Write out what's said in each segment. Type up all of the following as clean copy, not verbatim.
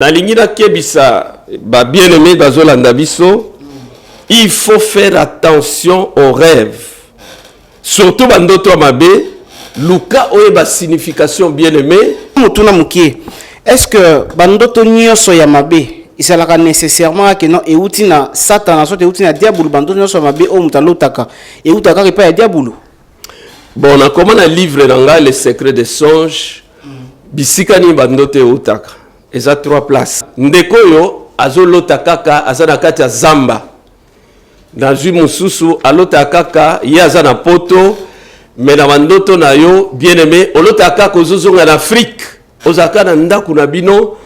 Nalingina kebisa ba bien-aimé bazolanda biso, il faut faire attention aux rêves. Surtout bandoto amabe, luka oye ba signification bien-aimé. Mutuna mukie. Est-ce que bandoto nyoso ya mabe isalaka nécessairement que non euti na Satan so euti na diabolo bandoto nyoso mabe o mutalotaka eutaka ke pa ya diabolo? Bon, na comment na livre nanga les secrets des songes, bisika ni bandoto eutaka. Eza 3 places. Ndeko yo azolota kaka azana kati ya zamba. Na zui mususu alota kaka ye azana poto, mais na bandoto na yo bien-aimé olota kaka ozozonga na Afrique. Ozaka na ndaku na bino,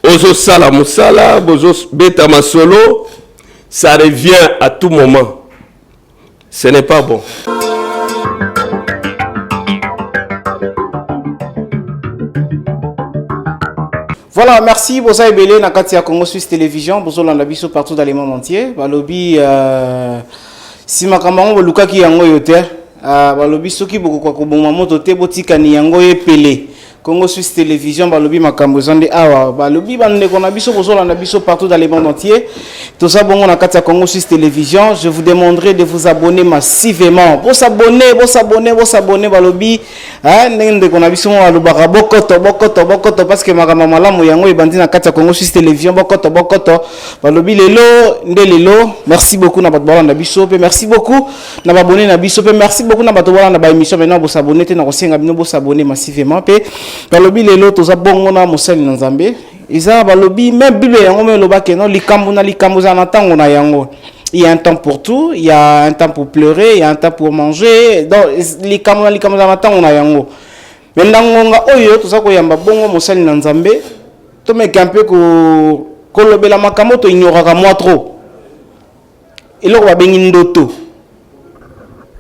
ozo sala musala, bozo beta masolo, ça revient à tout moment. Ce n'est pas bon. Voilà, merci. Vous avez belé na Katia Congo Suisse Télévision. Vous avez l'ambition partout dans le monde entier. Balobi, si ma camarade Luka qui yango yote, balobi soki boko kwa kuboma moto te botika ni yango yepele. Congo Suisse Télévision, balobi makambo zande awa, balobi bande kona biso bozola na biso partout dans le monde entier. Tout ça bongo na Katia Congo Suisse Télévision. Je vous demanderai de vous abonner massivement. Vous s'abonner, balobi. Nende kona biso alobaka bokoto parce que makambo malamu yango ebandi na Katia Congo Suisse Télévision bokoto balobi lelo. Merci beaucoup na batbola na biso pe merci beaucoup na abonner na biso pe merci beaucoup na batbola na ba émission maintenant vous s'abonner te na kosenga bino s'abonner massivement pe balobi lelo toza bongo na mosali na Nzambe isa balobi même Bible yango me lobaka non likambo za na tango na yango. Il y a un temps pour tout, il y a un temps pour pleurer, il y a un temps pour manger. Donc les camarades za na tango na yango. Maintenant ngonga oyo toza ko yamba bongo mosali na Nzambe to meka un peu ko lobela makambo to ignoraka moi trop. Eloko ba bengi ndoto.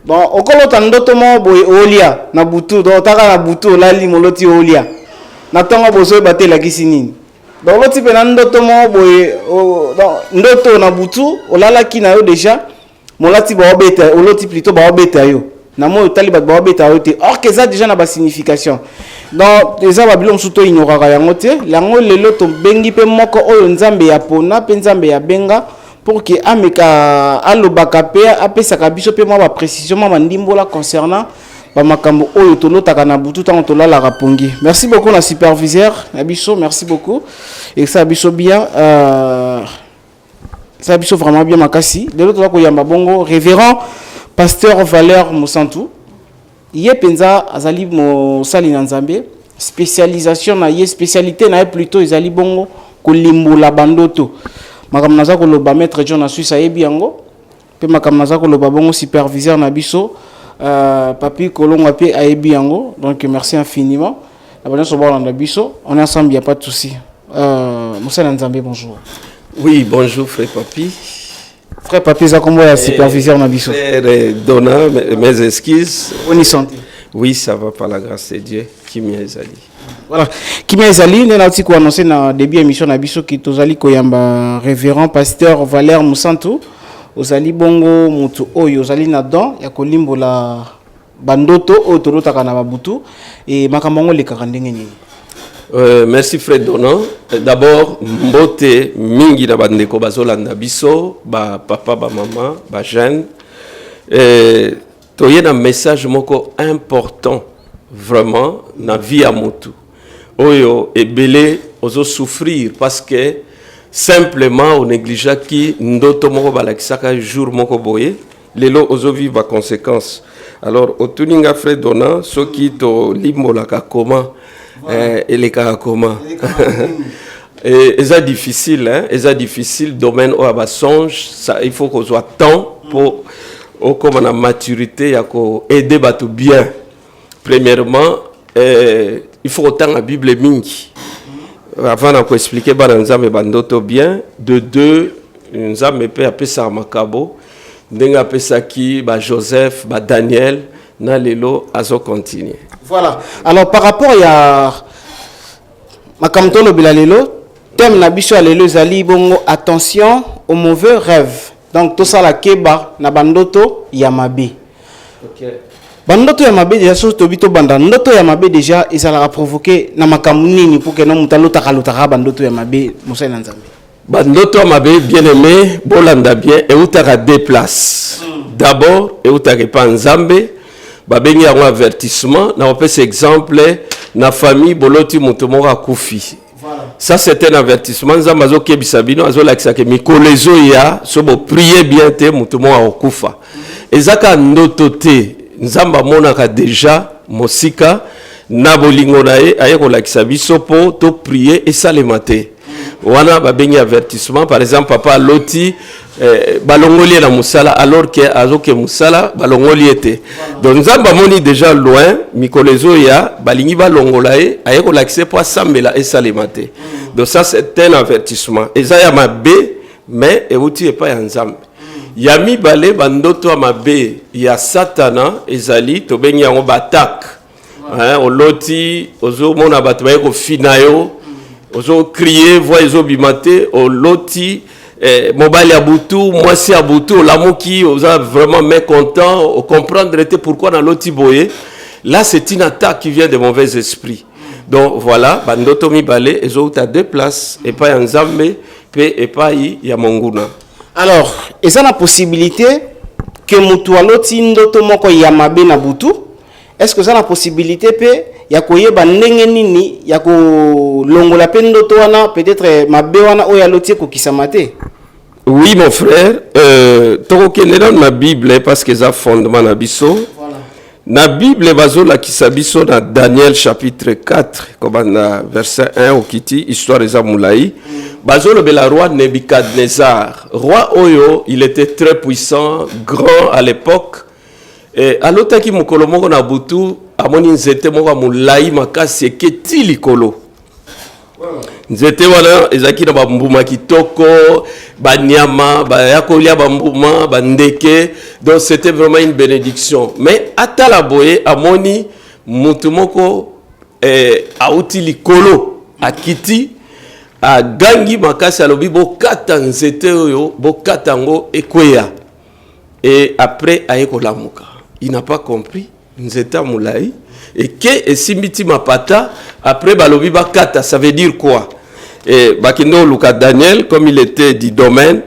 Bon, okolota ndoto mo boy olia na butu do taka na butu lali moloti olia. Na tonga bozo batela kisinini. Donc l'autre type ndoto mo boy ndoto na butu olala ki na yo déjà molati ba obeta l'autre type plutôt ba obeta yo na mo tali ba obeta yo te or que ça déjà na ba signification. Donc déjà ba bilom suto ignoraka yango te lango lelo to bengi pe moko oyo Nzambe ya pona pe Nzambe ya benga pour que ameka alobaka pe apesaka biso pe mo ba précision mo ndimbola concernant makambo oyo tolotaka na butu tant tolala rapongi. Merci beaucoup la superviseur Abisso, merci beaucoup et ça Abisso bien ça Abisso vraiment bien makasi de l'autre ko yamba bongo révérend pasteur Valère Musantu yé penza azali mo sali na Nzambe spécialisation na yé spécialité na plutôt ezali bongo ko limbola bandoto makambo naza ko loba maître John na Suisse ayebi yango pe makambo naza ko loba bongo superviseur na biso Papi Kolonga Pi Aebi Yango, donc merci infiniment. On est ensemble, il n'y a pas de souci. Moussa Nzambe, bonjour. Oui, bonjour frère Papi. Frère Papi, ça comment la superviseur Nabiso? Frère Donna, mes excuses. On y santé. Oui, ça va par la grâce de Dieu. Kimia Ezali. Voilà. Kimia Ezali, nous avons ko annoncé dans début émission Nabiso qui tozali koyamba révérend pasteur Valère Musantu. Ozali bongo mutu oyo ozali na don ya kolimbola bandoto oyo tolotaka na babutu et makambo lekaka ndenge nini. Merci frère Donan. D'abord mbote mingi na bandeko bazolanda biso ba papa ba mama ba jeune toye na message moko important vraiment na vie ya mutu oyo ebele ozo souffrir parce que simplement on néglige qui ndoto moko balakisaka jour moko boye lelo ozo vivre conséquence. Alors otuninga frère Dona soki to limolaka comment eleka comment et ça difficile hein, et ça difficile domaine au abasonge ça il faut qu'on soit temps pour comme la maturité ya ko aider bato bien. Premièrement il faut autant la Bible mingi avant de expliquer Nzambe bandoto bien de deux Nzambe pe apesa makabo ndenga apesa ki ba Joseph ba Daniel na lelo azo continuer. Voilà. Alors par rapport à makamto lo bilalelo thème na biso lelo zali bongo attention aux mauvais rêves. Donc tout ça la keba na bandoto yamabe. OK. bandoto ya mabe déjà so tobito banda ndoto ya mabe déjà ezala provoquer na makambo nini pour que no mutalo takalutaka bandoto ya mabe Moussa na Nzambe. Bandoto ya mabe bien aimé bolanda bien et utaka deux places. D'abord et utaka pa Nzambe babengi yango avertissement na opesa exemple na famille boloti mutu moko akufi. Ça c'est un avertissement. Nzambe azokebisa bino azolakisa ke mikolo ezo ya so bo prier bien te mutu moko akufa. Ezaka ndoto te. Nzamba monaka déjà mosika na bolingo na ye aye kolakisa biso po to prier et salema te. Wana babengi avertissement. Par exemple papa loti balongoli na musala alors que azoke musala balongoli ete. Donc nzamba moni déjà loin mikolezo ya balingi balongola ye aye kolakisa po sambela et salema te. Donc ça c'est un avertissement. Eza ya mabe mais euti e pa ya nzambe. Yami bale bandoto amabe ya satana ezali to bengi yango batak oloti ozo mona bato ba ko finayo ozo crier voix ezo bimate oloti mobile ya butu mwasi ya butu lamoki oza vraiment mécontent o comprendre était pourquoi dans loti boye là c'est une attaque qui vient de mauvais esprits. Donc voilà bandoto mi bale ezo ta deux places et pas nzambe pe et pas ya monguna. Alors, est-ce la possibilité que mutualoti ndoto moko ya mabe na butu? Est-ce que ça la possibilité pe ya koyeba ndenge nini ya ko longola pe ndoto wana peut-être mabe wana o ya loti ko kisamate? Oui mon frère, toko kende dans ma Bible parce que ça fondement na biso. Voilà. Na Bible bazola kisabiso na Daniel chapitre 4 comme na verset 1 au kiti histoire des Amoulaï. Bazolo bela roi Nebuchadnezzar. Roi Oyo, il était très puissant, grand à l'époque. Et à l'autre qui mukolo moko na butu, amoni nzete moko Amoulaï makasi eketi likolo. Nzete wana ezaki na bambuma kitoko, banyama, bayakolia bambuma, bandeke. Donc c'était vraiment une bénédiction. Mais atala boye amoni mutu moko auti likolo akiti a gangi makasi alobi bokata nzete oyo bokata ngo ekweya. Et après aeko lamuka. Il n'a pas compris nzete Amoulaï et que esimiti mapata après balobi bakata ça veut dire quoi? Et bakindo luka Daniel comme il était du domaine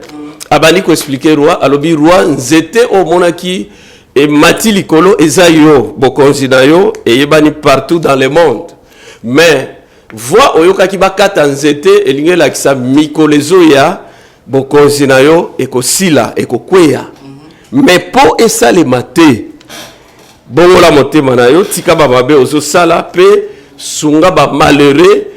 abani ko expliquer roi alobi roi nzete o monaki et mati likolo ezayo bokonzi na yo et yebani partout dans le monde. Mais voix oyokaki bakata nzete elinge lakisa mikolezo ya bokonzi na yo ekosila ekokweya. Mais po esalema te bongola motema na yo tika ba mabe ozo sala pe sunga ba malheureux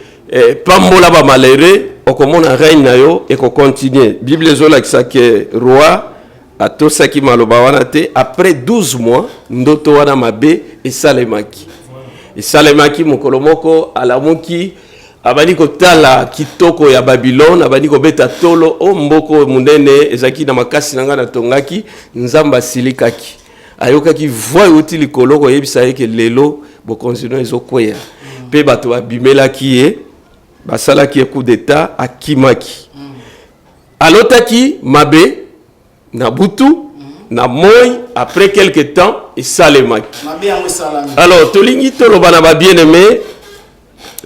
pambola ba malheureux okomona règne na yo eko continuer. Bible zo lakisa ke roi atosaki maloba wana te après 12 mois ndoto wana mabe esalemaki. Esalemaki mokolo moko alamuki abani kotala kitoko ya Babylone abani kobeta tolo o mboko munene ezaki na makasi nanga na tongaki nzamba silikaki ayokaki voix uti likolo ko yebisa yeke lelo bokonzino ezokweya pe bato babimelaki ye basalaki coup d'état akimaki alotaki mabe na butu na moi après quelque temps esalemaki. Alors tolingi tolobana ba bien-aimé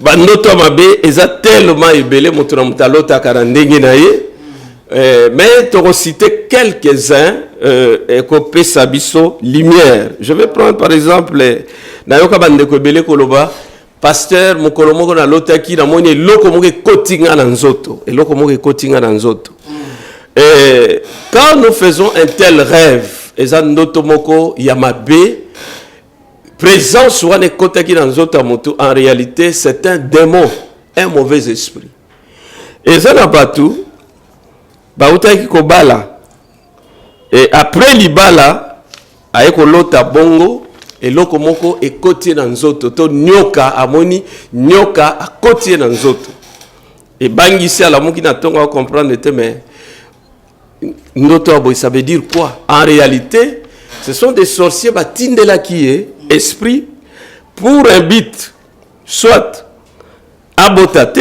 bandoto mabe eza tellement ebele moto na mutalota kana ndenge na ye mais to citer quelques-uns ekopesa biso lumière. Je vais prendre par exemple nayoka bandeko ebele koloba pasteur mokolo moko na lotaki na moni eloko moko ekotinga na nzoto eloko moko ekotinga na nzoto. Quand nous faisons un tel rêve eza ndoto moko ya mabe présence wana kotaki na nzoto moto en réalité c'est un démon, un mauvais esprit. Et ça n'a pas tout bautaki kobala et après libala ayeko lota bongo eloko moko ekoti na nzoto to nyoka amoni nyoka akoti na nzoto et bangisi ala moki na tonga comprendre te mais ndoto abo ça veut dire quoi? En réalité ce sont des sorciers batindela qui est esprit pour un but soit abotate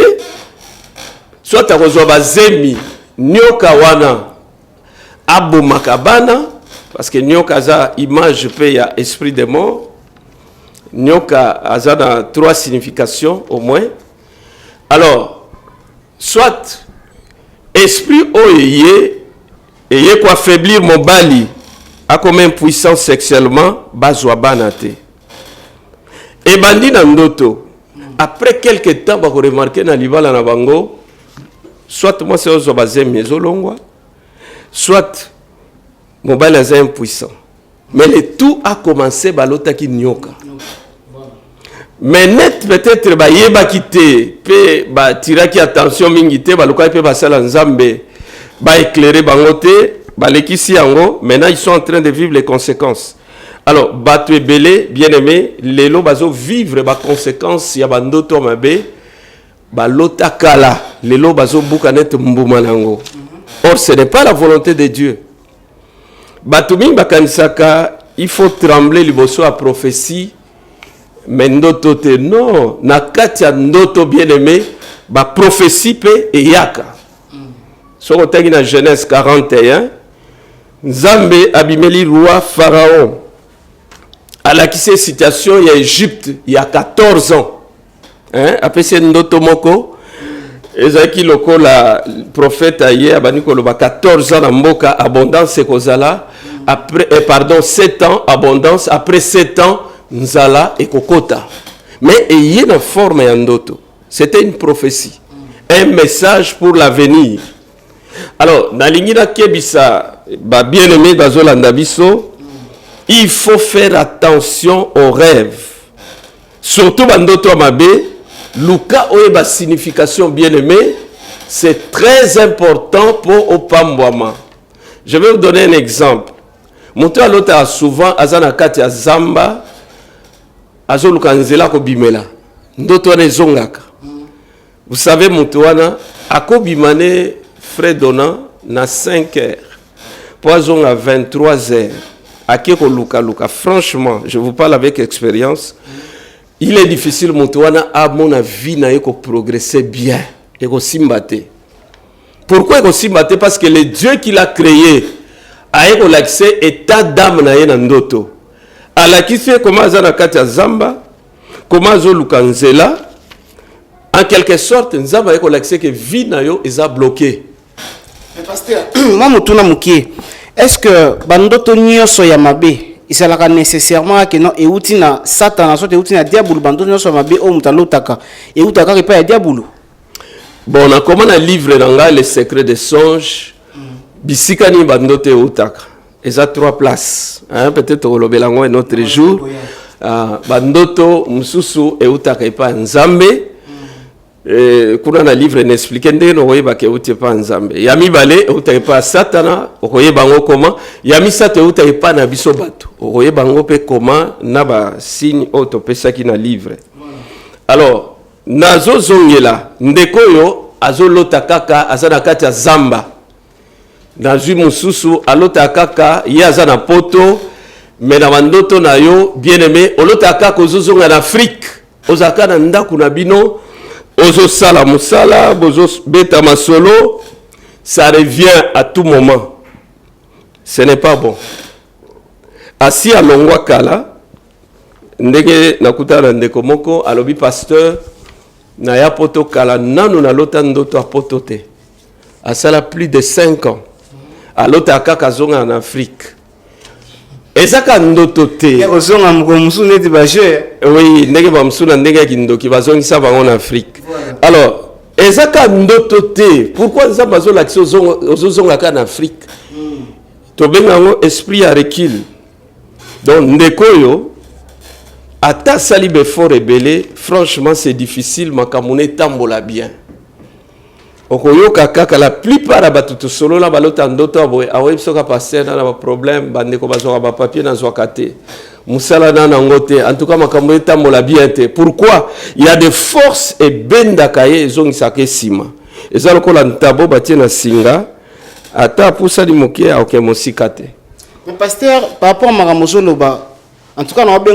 soit akozwa bazemi nyoka wana abo makabana parce que nyoka aza image pe ya esprit de mort. Nyoka aza na 3 significations au moins. Alors, soit esprit oyeye eye ko affaiblir mobali a comme impuissance sexuellement bazwa banate. Et bandi na ndoto. Après quelques temps ba ko remarquer na libala na bango soit moi c'est ozo bazemi ezolongwa soit mobali aza impuissant. Mais le tout a commencé balota ki nyoka. Mais net peut-être ba yeba kité pe ba tiraki attention mingité ba loka pe ba sala nzambe ba éclairer bangote ba lekisi yango. Maintenant ils sont en train de vivre les conséquences. Alors batu ebele bien aimé lelo bazo vivre ba conséquences ya bandoto mabe ba lota kala lelo bazo buka net mbuma nango. Or ce n'est pas la volonté de Dieu. Batu mingi bakanisaka il faut trembler liboso a prophétie. Mais ndoto te non na kati ya ndoto bien aimé ba prophétie pe eyaka. Soko tangi na Genèse 41 Nzambe abimeli roi Pharaon alakise situation ya Égypte il y a 14 ans. Après c'est ndoto moko ezaki lokola prophète aye abani koloba 14 ans na mboka abondance ekozala après 7 ans abondance après 7 ans nzala et kokota. Mais il y a une forme ya ndoto. C'était une prophétie. Un message pour l'avenir. Alors, dans l'ingina kebisa, ba bien aimé bazolanda biso, il faut faire attention aux rêves. Surtout bandoto amabe, luka oeba signification bien aimé, c'est très important pour opambwama. Je vais vous donner un exemple. Monto alota souvent azana kati ya zamba azoluka nzela ko bimela ndoto wana ezongaka. Vous savez moto wana akobimane frais donnant na 5 heures poison à 23 heures akeko luka franchement je vous parle avec expérience. Il est difficile moto wana a mon avis na yeko progresser bien et ko simbate. Pourquoi ko simbate? Parce que le Dieu qui l'a créé a yeko l'accès état d'âme na yena ndoto. Alakisi comment azana kati ya zamba, comment azoluka nzela, en quelque sorte nzamba yeko l'accès que vie na yo eza bloqué. Mais pasteur, moi mutuna mukie, est-ce que bandoto nyoso ya mabe isalaka nécessairement que non euti na satan soit euti na diabolo bandoto nyoso ya mabe o mutalotaka eutaka ke pa ya diabolo? Bon, na comment na livre nanga les secrets des songes bisika ni bandoto eutaka. Ils ont 3 places. Peut-être au Lobelango un autre jour. Bandoto, Msusu, et Utaka pas Nzambe. Kuna na livre n'explique ndenge no yeba ke uti pa Nzambe. Yami bale Utaka pas Satana, oyeba ngo comment. Yami sate Utaka pas na biso bato. Oyeba ngo pe comment na ba signe auto pesa ki na livre. Alors, nazo zongela ndeko yo azolota kaka azana kati ya zamba. Dans une mususu alota kaka yaza na poto mais na bandoto na yo bien aimé olota kaka ozozonga en Afrique ozaka na ndaku na bino ozo sala musala bozo beta masolo ça revient à tout moment. Ce n'est pas bon. Asi alongwa kala ndenge nakutana ndeko moko alobi pasteur na ya poto kala nanu na lota ndoto a poto te asala plus de 5 ans. Alors ta kaka zonga en Afrique. Et ça quand ndoto te. Ya zonga mkomusu neti baje. Oui, ndenge ba msuna ndenge kindoki bazongi ça va en Afrique. Alors, et ça quand ndoto te. Pourquoi ça bazo l'action zonga en Afrique? To benga ngo esprit à recul. Donc ndekoyo ata sali befort rebelle, franchement c'est difficile makamune tambola bien. Okoyoka kaka la plupart ya batutu solo la balota ndoto aboye awe soka passer na ba problème bande ko bazwa ba papier na zwa kate musala na ngote en tout cas makambo etambola bien te. Pourquoi? Il y a des forces et benda kaye zongisa ke sima ezalo ko la ntabo batie na singa ata pusa di mokie a oke mosikate. Mais pasteur par rapport à maramozo loba en tout cas on a bien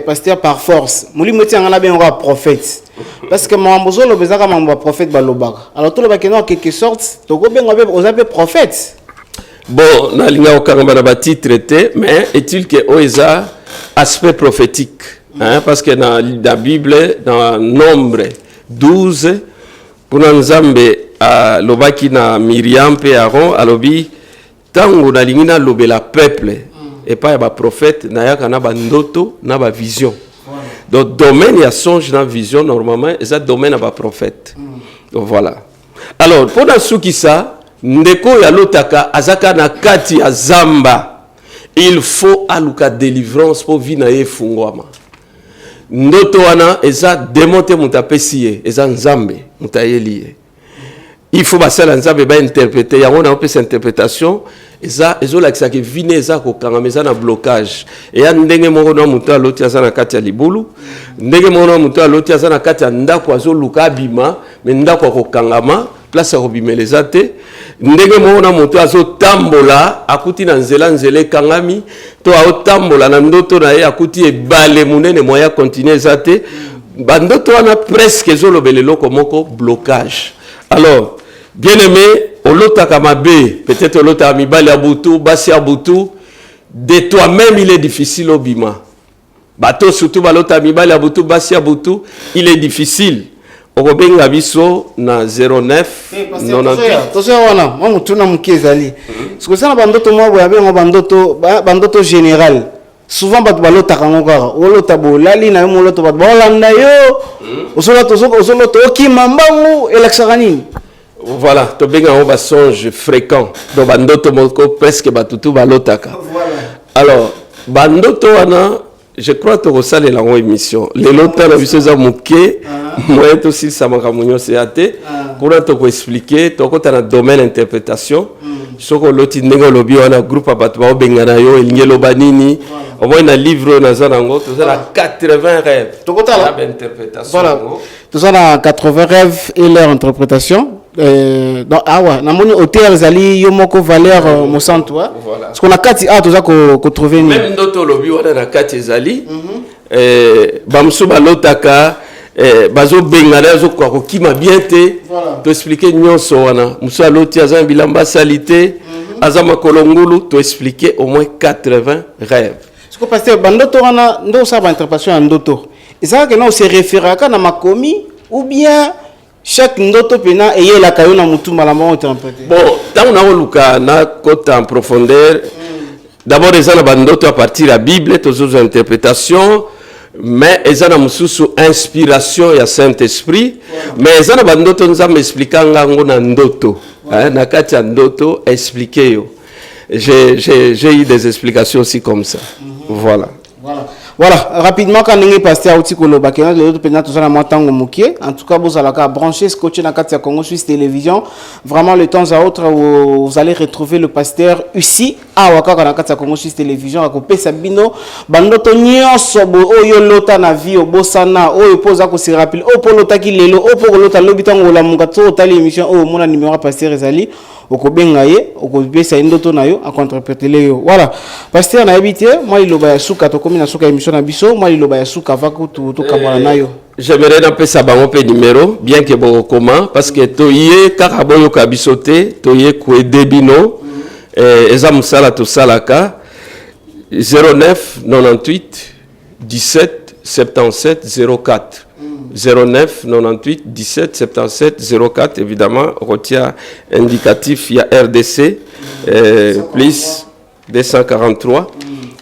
pasteur par force molimo ti ngana bien prophète. Parce que mon besoin le besoin comme un prophète balobaka. Alors tout le bac en quelque sorte, to go bien on appelle prophète. Bon, na linga okanga na bati traité, mais est-il que oeza aspect prophétique, hein, parce que dans la Bible, dans Nombre 12, pour Nzambe a lobaki na Myriam pe Aaron alobi tango na lingina lobela peuple et pas ba prophète na yaka na ba ndoto na ba vision. Donc domaine ya songe na vision normalement et ça domaine ba prophète. Donc voilà. Alors pour na suki ça ndeko ya lotaka azaka na kati ya zamba, il faut aluka délivrance pour vina ye fungwama. Ndoto wana eza démonter mutapesiye eza nzambe mutayeliye. Il faut passer à nzambe ba interpréter ya on a une interprétation eza la que ça que vine eza ko kangameza na blocage et ya ndenge moko na muta loti asa na kati ya libulu ndenge moko na muta loti asa na kati ya ndako azo luka bima mais ndako ko kangama place ko bimeleza te ndenge moko na muta azo tambola akuti na nzela kangami to a tambola na ndoto na ye akuti ebale munene moya continuer za te bandoto wana presque zo lobele loko moko blocage. Alors bien aimé, olota kamabe, peut-être olota amibali abutu, basi abutu, de toi-même il est difficile au bima. Bato surtout balota amibali abutu, basi abutu, il est difficile. Okobenga biso na 09 98. Tozo wana, moi mutuna mukezali. Siko sana bandoto mwa boyabe ngo bandoto général. Souvent bato balota kango kaka, olota bolali na yo moloto bato bolanda yo. Osoloto okimambangu elakisaka nini? Voilà, to benga on va songe fréquent. Donc bandoto moko presque batutu balotaka. Voilà. Alors, bandoto wana, je crois que ça les langues émission. Les lota na biso za muke, moi aussi ça m'a kamunyo seate. Kuna to ko expliquer, to ko tana domaine interprétation. Soko loti ndenge lobi wana groupe abatu ba benga na yo elingelo banini. Au moins un livre na zanango, to za 80 rêves. To ko tala interprétation. Voilà. To za 80 rêves et leur interprétation. Donc awa na moni hôtel zali yo moko valeur mosanto voilà ce qu'on a kati a toza ko trouver même ndoto lobi wana na kati zali bamsu balotaka bazo bengana zo kwa kokima bien te to expliquer nyonso wana musu aloti azan bilamba salité azama kolongulu to expliquer au moins 80 rêves ce que pasteur bandoto wana ndo sa ba interprétation ya ndoto ça que non se référera kana makomi ou bien chaque ndoto pena eye la kayo na mutu malama interpréter. Bon, tant on a luka na côté en profondeur. D'abord les ana bandoto à partir de la Bible, toutes autres interprétations, mais les ana mususu inspiration ya Saint-Esprit, mais les ana bandoto nous a m'expliquer ngango na ndoto, na kati ya ndoto expliquer yo. J'ai eu des explications aussi comme ça. Voilà. Voilà, rapidement quand on est passé à Outi Koloba, qui est l'autre pénal tout ça na matango mukie. En tout cas, vous allez brancher ce coach na Katia Congo Suisse Télévision. Vraiment, de temps à autre, vous allez retrouver le pasteur ici à Waka na Katia Congo Suisse Télévision à Kopé Sabino. Bandoto nyonso bo oyo lota na vie obosana oyo poza ko se rappel o polota ki lelo o polota lobitango la mungato tali émission o mona numéro pasteur ezali. Okobenga ye okopesa ndoto na yo a contrepéter yo voilà pasteur na habité moi liloba ya suka to komi na suka émission na biso moi liloba ya suka vaku to kabana na yo j'aimerais n'appeler bango pe numéro bien que bon comment parce que toyé karaboyo kabisote toyé ko debino eza musala to salaka 09 98 17 77 04 09 98 17 77 04 évidemment retient indicatif il y a RDC plus 243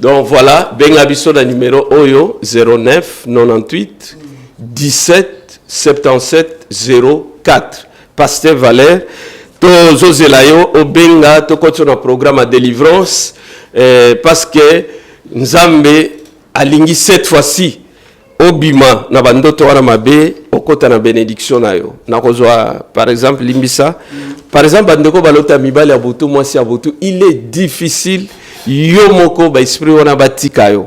donc voilà bengabiso na numéro oyo 09 98 17 77 04 Pasteur Valère to zozelayo obenga to koto na programme à délivrance parce que Nzambe alingi cette fois-ci obima na bandoto wana mabe okota na bénédiction na yo na kozwa par exemple limbisa par exemple bandeko balota mibali abutu mwasi abutu il est difficile yo moko ba esprit wana batika yo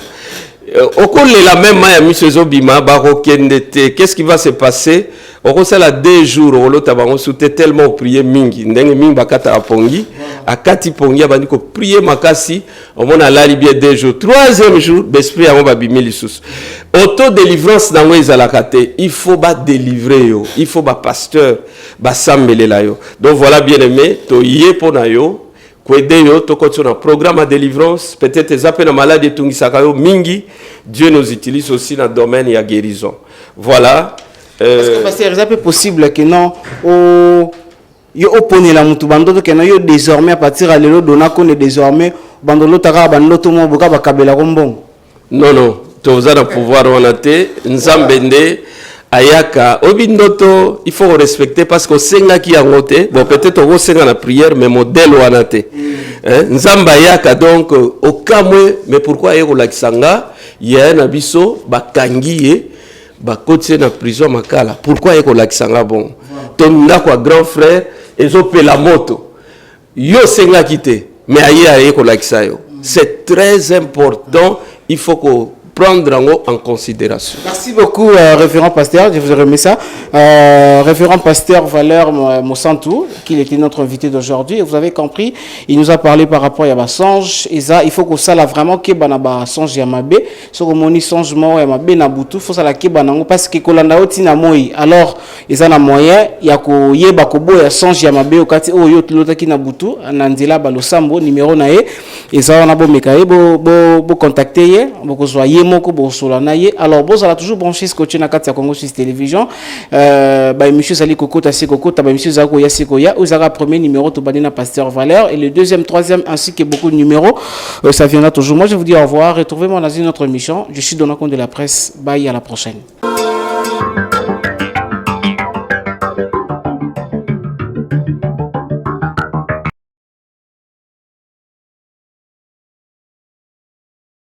okolela même ya misezo bima ba kokende te qu'est-ce qui va se passer okosala 2 jours olota bango souté tellement prier mingi ndenge mingi bakata apongi akati pongi abandi ko prier makasi omona lali bien 2 jours 3e jour l'esprit avant babimi lisusu auto délivrance na ngo ezalaka te il faut ba délivrer yo il faut ba pasteur ba sambelela yo donc voilà bien aimé to yé pona yo Kwedeyo, tokotso na programme à délivrance, peut-être les appels à maladie tungisakayo mingi, Dieu nous utilise aussi dans le domaine de guérison. Voilà. Est-ce que c'est possible que non, yo opone la mutu bandoto que non, yo désormais à partir à l'élo dona qu'on est désormais, bandolo taka bandoto mo boka bakabela kombong? Non, non, tu as pouvoir wanate, nzambende, ayaka, obindoto, il faut respecter parce que senga qui a ngote, bon peut-être au senga la prière, mais modèle wanate. Nzamba ayaka donc, au kamwe, mais pourquoi yeko lakisanga, il y a un abisso, bakangiye, bakotie na prison makala. Pourquoi yeko lakisanga bon? Ton ndako grand frère, ezope la moto. Yo senga kite, mais aye yeko lakisa yo. C'est très important, il faut qu'on prendre en considération. Merci beaucoup, référent pasteur, je vous remets ça. Référent pasteur Valeur Mosantou, qui était notre invité d'aujourd'hui. Vous avez compris, il nous a parlé par rapport à la songe. Et ça, il faut que ça là vraiment que banaba songe yamabe. Ce que moni songe mo yamabe na butu, faut ça la que banango parce que kolanda oti na moi. Alors, ils en a moyen, il y a ko yeba ko boya songe yamabe au kati o yot lota ki na butu, anandila balosambo numéro nae. Et ça on a bo mekaye bo contacter ye, bo ko soyez moko bo solanaye. Alors bon ça a toujours branché ce coach na kati ya Congo Suisse Télévision. Bah monsieur Sali Kokota Sekokota, bah monsieur Zako Yasekoya, Ozara premier numéro to banina pasteur Valeur et le deuxième, troisième ainsi que beaucoup de numéros, ça viendra toujours. Moi je vous dis au revoir, retrouvez-moi dans une autre émission. Je suis Donacon de la presse. Bye, à la prochaine.